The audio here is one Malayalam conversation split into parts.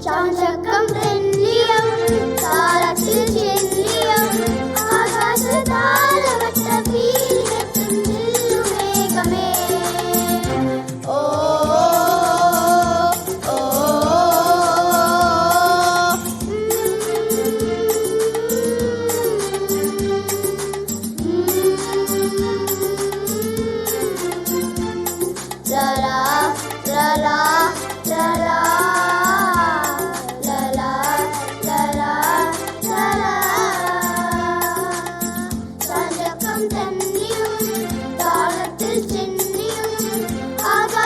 ചാഞ്ചക്കം തെന്നിയം താളത്തിൽ ചെന്നിയം ആകാശതാരവട്ട പീലികെട്ടും ചില്ലുമേഘമേ ഓ ഓ ലാ ലാ ലാ ലാ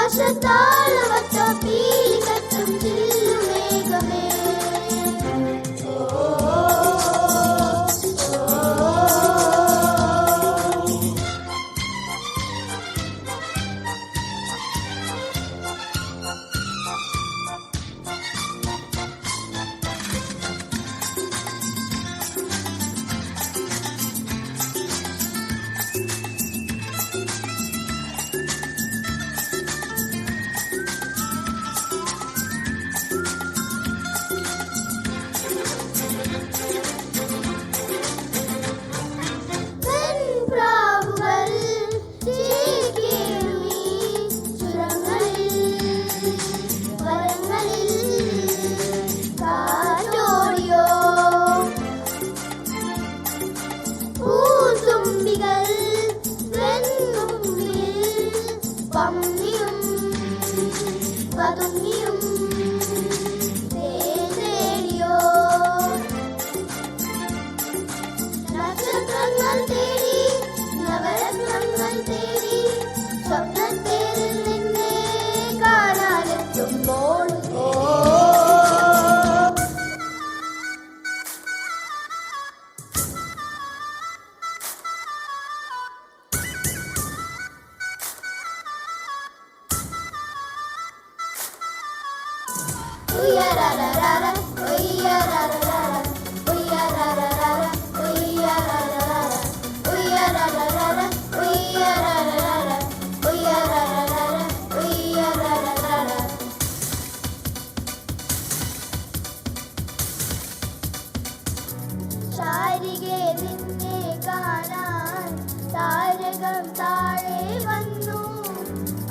ആകാശത്താളവട്ട പീലികെട്ടും ചില്ലുമേഘമേ പമ്മിയും പതുങ്ങിയും തേടിയോ നക്ഷത്രങ്ങൾ തേടി നവരത്നങ്ങൾ തേടി സ്വപ്നത്തേരിൽ നിന്നെ കാണാനെത്തുമ്പോൾ ശാരികെ നിന്നെ കാണാൻ താരകം താഴെ വന്നു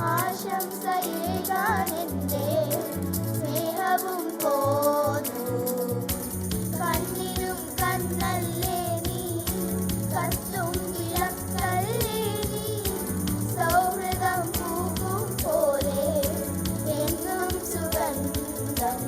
ആശംസയേകാൻ എന്റെ സ്നേഹവും പോന്നു കണ്ണിലും കണ്ണല്ലേ നീ കത്തും വിളക്കല്ലേ നീ സൗഹൃദം പൂക്കും പോലെ എന്നും സുഗന്ധം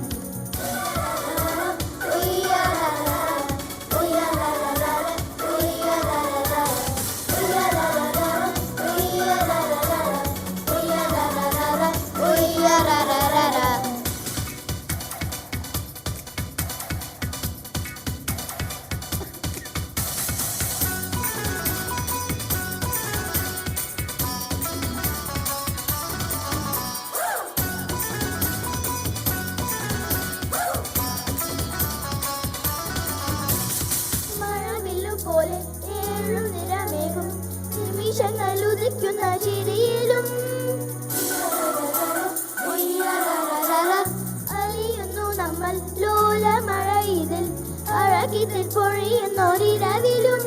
പോലെ ഏഴു നിറമേകും നിമിഷങ്ങൾ ഉദിക്കുന്ന ചിരിയിലും അലിയുന്നു നമ്മൾ ലോലമഴ ഇതിൽ അഴകിതിൽ പൊഴിയുന്നൊരിരവിലും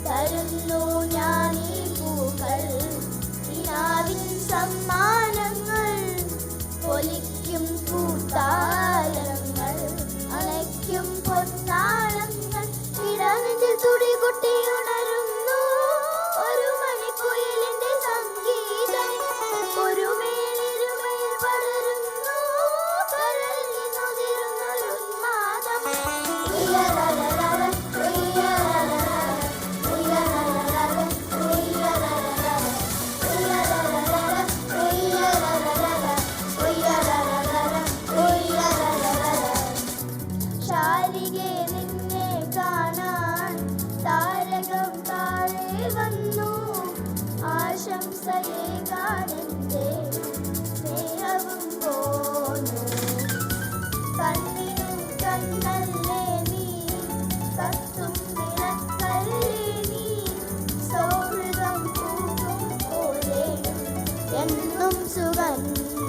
തരുന്നു ഞാൻ ഈ പൂക്കൾ ഇനാവിൻ സമ്മാനങ്ങൾ പൊലിക്കും പൂത്താലങ്ങൾ അണയ്ക്കും പൊന്നാളങ്ങൾ ഇടനെഞ്ചിൽ തുടി കൊട്ടി ഉണരുന്നു ഒരു മണിക്കുയിലിന്റെ സംഗീതം ഒരു മേലിരുമയിൽ വളരുന്നു കരളിൽ നിന്നുതിരുന്നൊരുന്മാദം കണ്ണു